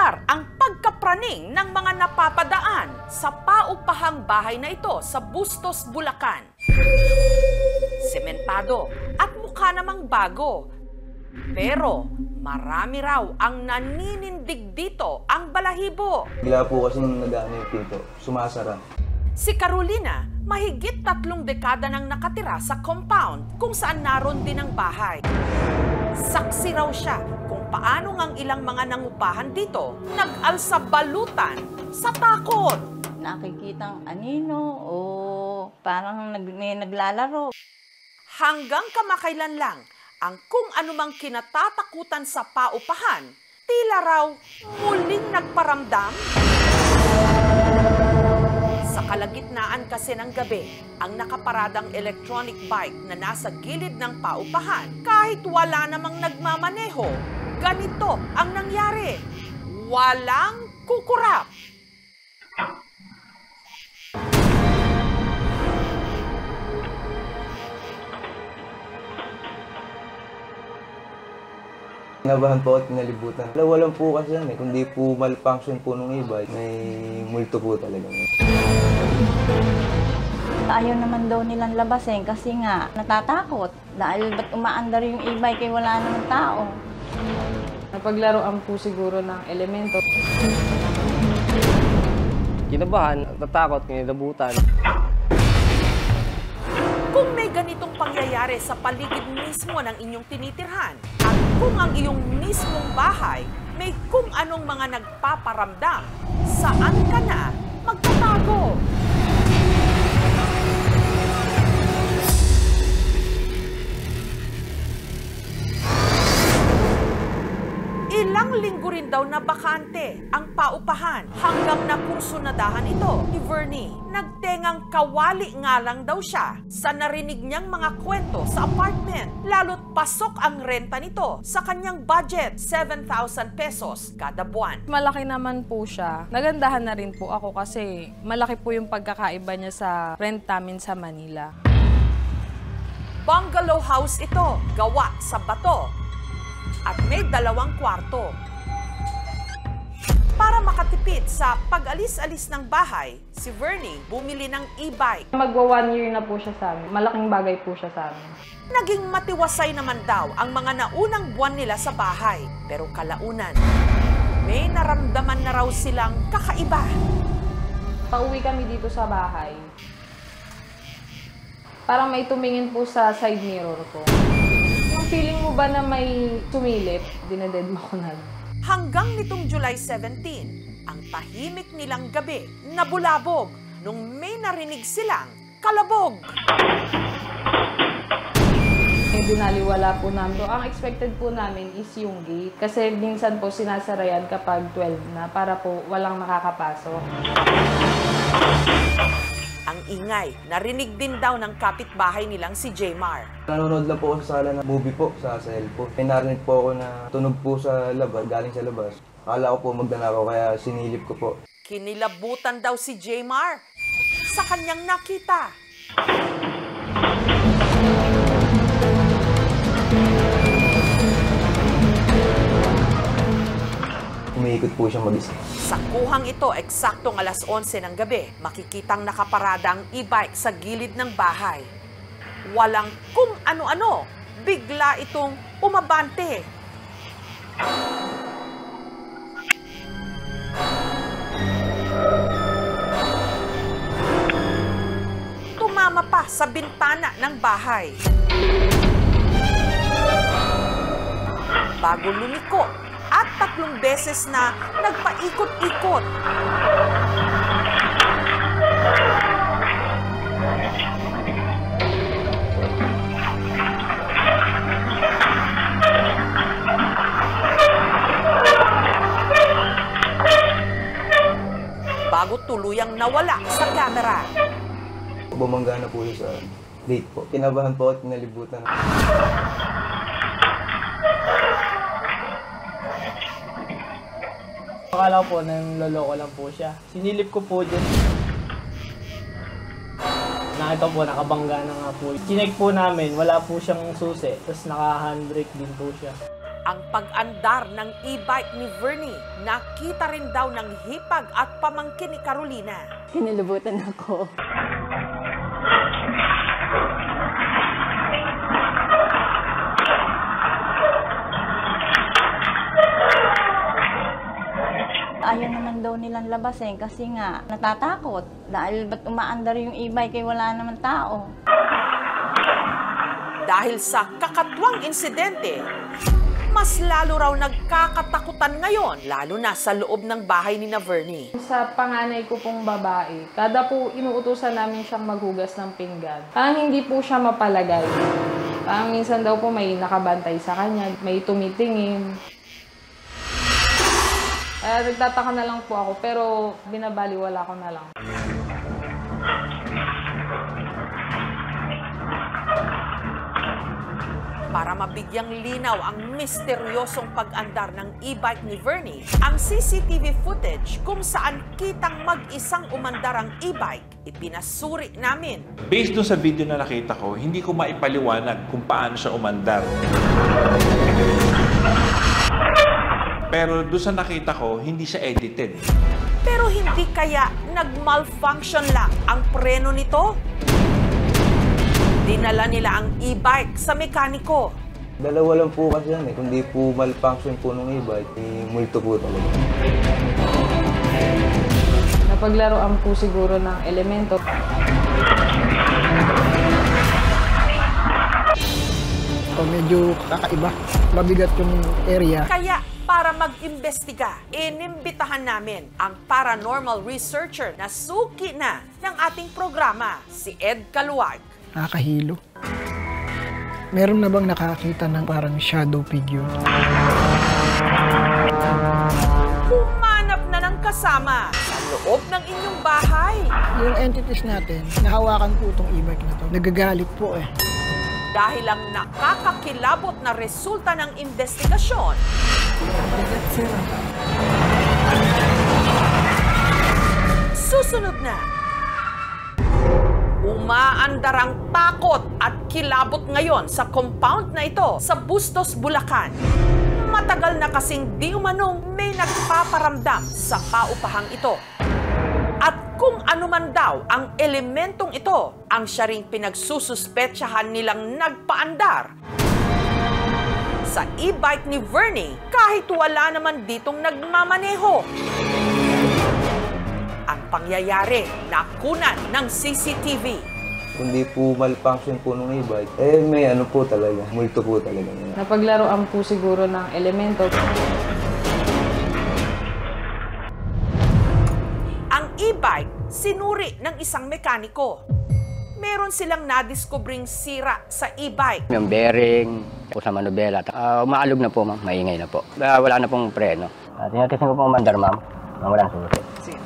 Regular ang pagkapraning ng mga napapadaan sa paupahang bahay na ito sa Bustos, Bulacan. Sementado at mukha namang bago. Pero marami raw ang naninindig dito ang balahibo. Bigla po kasi nag-ano yung pito, sumasara. Si Carolina, mahigit 3 dekada nang nakatira sa compound kung saan naroon din ang bahay. Saksi raw siya kung paano ngang ilang mga nangupahan dito nag-alsa balutan sa takot. Nakikitang anino o parang may naglalaro. Hanggang kamakailan lang ang kung anumang kinatatakutan sa paupahan, tila raw muling nagparamdam. Sa kalagitnaan kasi ng gabi, ang nakaparadang electronic bike na nasa gilid ng paupahan, kahit wala namang nagmamaneho, ganito ang nangyari. Walang kukurap. Kinabahan po at kinalibutan. Walang po kasi yan kundi po malfunction po nung e-bike. May multo po talaga. Ayaw naman daw nilang labasin kasi nga natatakot. Dahil ba't umaandar yung e-bike wala namang tao. Napaglaruan po siguro ng elemento. Kinabahan, natatakot, kinilabutan. Kung may ganitong pangyayari sa paligid mismo ng inyong tinitirhan at kung ang iyong mismong bahay may kung anong mga nagpaparamdam, saan ka na magtatago? Ilang linggo rin daw na bakante ang paupahan hanggang nakursunadahan ito ni Vernie. Nagtengang kawali nga lang daw siya sa narinig niyang mga kwento sa apartment. Lalo't pasok ang renta nito sa kanyang budget, 7,000 pesos kada buwan. Malaki naman po siya. Nagandahan na rin po ako kasi malaki po yung pagkakaiba niya sa rent namin sa Manila. Bungalow house ito, gawa sa bato. At may 2 kwarto. Para makatipid sa pag-alis-alis ng bahay, si Vernie bumili ng e-bike. Magwa 1 year na po siya sa amin. Malaking bagay po siya sa amin. Naging matiwasay naman daw ang mga naunang buwan nila sa bahay. Pero kalaunan, may naramdaman na raw silang kakaiba. Pauwi kami dito sa bahay. Parang may tumingin po sa side mirror ko. Yung feeling mo ba na may sumilip, dinededma ko na. Hanggang nitong July 17, ang tahimik nilang gabi nabulabog nung may narinig silang kalabog. Binaliwala po namin. So, ang expected po namin is yung gate. Kasi minsan po sinasara yan kapag 12 na para po walang makakapasok. Ang ingay, narinig din daw ng kapitbahay nilang si Jmar. Nanonood lang po ako sa sala ng movie po sa cellphone. May narinig po ako na tunog po sa labas, galing sa labas. Akala ko po magnanakaw kaya sinilip ko po. Kinilabutan daw si Jmar sa kanyang nakita. Umiikot po siya mag-isa. Sa kuhang ito, eksaktong alas 11 ng gabi, makikitang nakaparada ang e-bike sa gilid ng bahay. Walang kung ano-ano, bigla itong umabante. Tumama pa sa bintana ng bahay. Bago lumiko, at 3 beses na nagpaikot-ikot. Bago tuluyang nawala sa camera. Bumangga na po siya sa date po. Kinabahan po at kinalibutan. Akala ko po na loloko lang po siya. Sinilip ko po dyan. Nakita po, nakabangga na nga po. Chinek po namin, wala po siyang susi. Tapos naka-handbrake din po siya. ang pag-andar ng e-bike ni Vernie. Nakita rin daw ng hipag at pamangkin ni Carolina. Kinilabutan ako. Ayaw naman daw nilang labasin kasi nga natatakot. Dahil ba't umaandar yung e-bike kay wala naman tao. Dahil sa kakatwang insidente, mas lalo raw nagkakatakutan ngayon, lalo na sa loob ng bahay ni Vernie. Sa panganay ko pong babae, kada po inuutusan namin siyang maghugas ng pinggan. Parang hindi po siya mapalagay. Parang minsan daw po may nakabantay sa kanya, may tumitingin. Nagtataka na lang po ako, pero binabaliwala ko na lang. Para mabigyang linaw ang misteryosong pag-andar ng e-bike ni Vernie, ang CCTV footage kung saan kitang mag-isang umandar ang e-bike, ipinasuri namin. Based dun sa video na nakita ko, hindi ko maipaliwanag kung paano siya umandar. Pero doon sa nakita ko, hindi siya edited. Pero hindi kaya nag-malfunction lang ang preno nito? Dinala nila ang e-bike sa mekaniko. Dalawa lang po kasi yan Kung di po malfunction po ng e-bike, multo po talaga. Napaglaruan po siguro ng elemento. Medyo kakaiba. Mabigat yung area. Kaya para mag-imbestiga, inimbitahan namin ang paranormal researcher na suki na ng ating programa, si Ed Caluag. Nakakahilo. Meron na bang nakakita ng parang shadow figure? Humanap na ng kasama sa loob ng inyong bahay. Yung entities natin, nahawakan po itong e-bike na to. Nagagalit po Dahil ang nakakakilabot na resulta ng investigasyon, susunod na. Umaandar ang takot at kilabot ngayon sa compound na ito sa Bustos, Bulacan. Matagal na kasing di umanong may nagpaparamdam sa paupahang ito. At kung ano man daw ang elementong ito, ang siya ring pinagsususpetsahan nilang nagpaandar sa e-bike ni Vernie kahit wala naman ditong nagmamaneho. Ang pangyayari, nakunan ng CCTV. Kung di po malfunction po ng e-bike, may ano po talaga, multo po talaga. Napaglaruan po siguro ng elemento. Ang e-bike, sinuri ng isang mekaniko. Meron silang nadiskubring sira sa e-bike. Yung bearing po sa manubela. Umaalog na po, ma'am. Maingay na po. Wala na pong preno. Tinatisin ko po umandar, ma'am. Walang susi.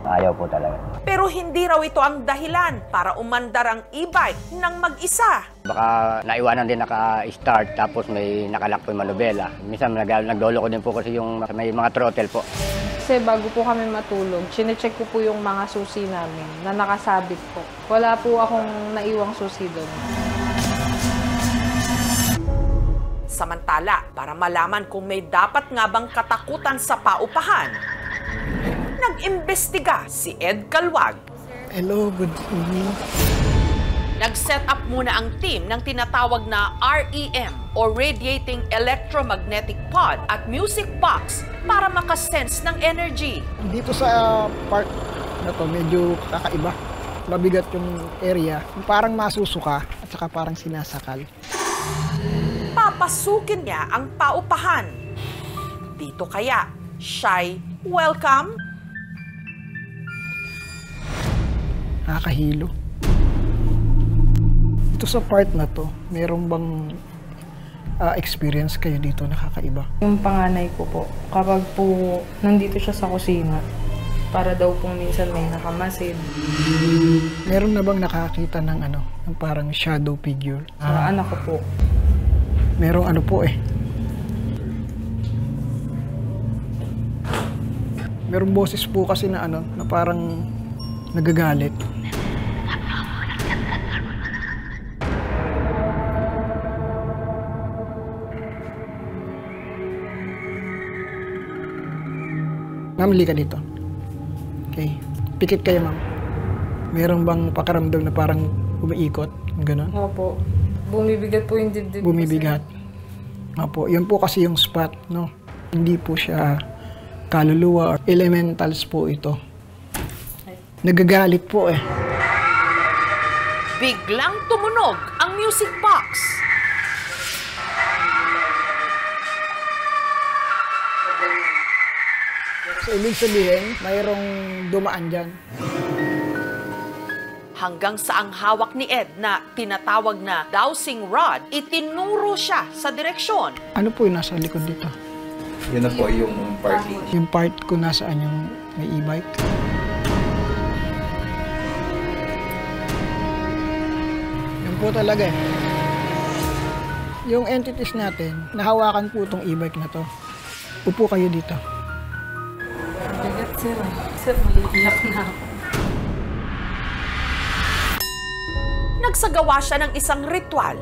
Ayaw po talaga. Pero hindi raw ito ang dahilan para umandar ang e-bike ng mag-isa. Baka naiwanan din naka-start tapos may nakalak po yung manubela. Minsan nagdolo ko din po kasi yung may mga throttle po. Kasi bago po kami matulog, chinecheck ko po yung mga susi namin na nakasabit po. Wala po akong naiwang susi doon. Samantala, para malaman kung may dapat nga bang katakutan sa paupahan, nag-imbestiga si Ed Caluag. Hello, good evening. Nag-set up muna ang team ng tinatawag na REM o Radiating Electromagnetic Pod at Music Box para makasense ng energy. Dito sa part na to, medyo kakaiba. Mabigat yung area. Parang masusuka at saka parang sinasakal. Papasukin niya ang paupahan. Dito kaya, Shy, welcome? Nakakahilo. Ito sa part na to, meron bang experience kayo dito nakakaiba? Yung panganay ko po, kapag po nandito siya sa kusina, para daw pong minsan may nakamasid. Meron na bang nakakita ng ng parang shadow figure? Sa anak ko po. Merong merong boses po kasi na na parang nagagalit. Ma'am, ka dito. Okay. Pikit kayo, ma'am. Meron bang pakaramdam na parang umiikot? Ganon? Opo. Bumibigat po yung dibdib. Bumibigat. Opo. Yun po kasi yung spot, no? Hindi po siya kaluluwa or elementals po ito. Nagagalit po eh. Biglang tumunog ang music box. So, ibig sabihin, mayroong dumaan dyan. Hanggang sa ang hawak ni Ed na tinatawag na dowsing rod, itinuro siya sa direksyon. Ano po yung nasa likod dito? Yun na po yung party. Yung part ko nasaan yung may e-bike. Yun po talaga eh. Yung entities natin, nahawakan po itong e-bike na to. Upo kayo dito. Bigat, sir. Sir, maliiyak na ako. Nagsagawa siya ng isang ritual.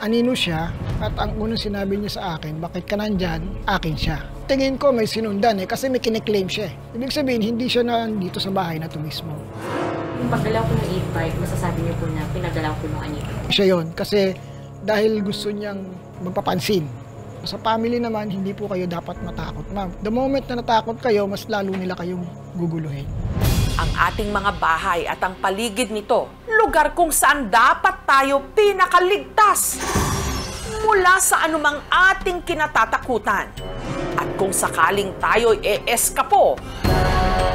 Anino siya at ang unang sinabi niya sa akin, bakit ka nandyan? Akin siya. Tingin ko may sinundan eh kasi may kiniklaim siya eh. Ibig sabihin, hindi siya nandito sa bahay na ito mismo. Yung pagdalaw ko ng e-bike, masasabi niyo po na pinagdalaw ko ng anito. Siya yon kasi dahil gusto niyang magpapansin. Sa family naman, hindi po kayo dapat matakot, ma'am. The moment na natakot kayo, mas lalo nila kayong guguluhin. Ang ating mga bahay at ang paligid nito, lugar kung saan dapat tayo pinakaligtas mula sa anumang ating kinatatakutan. At kung sakaling tayo'y eeskapo,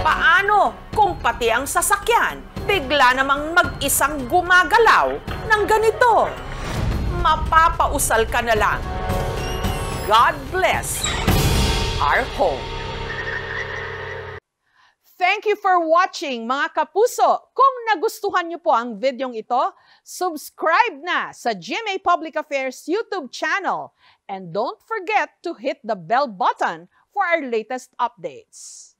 paano kung pati ang sasakyan bigla namang mag-isang gumagalaw ng ganito? Mapapausal ka na lang. God bless our home. Thank you for watching, mga kapuso. Kung nagustuhan niyo po ang videong ito, subscribe na sa GMA Public Affairs YouTube channel. And don't forget to hit the bell button for our latest updates.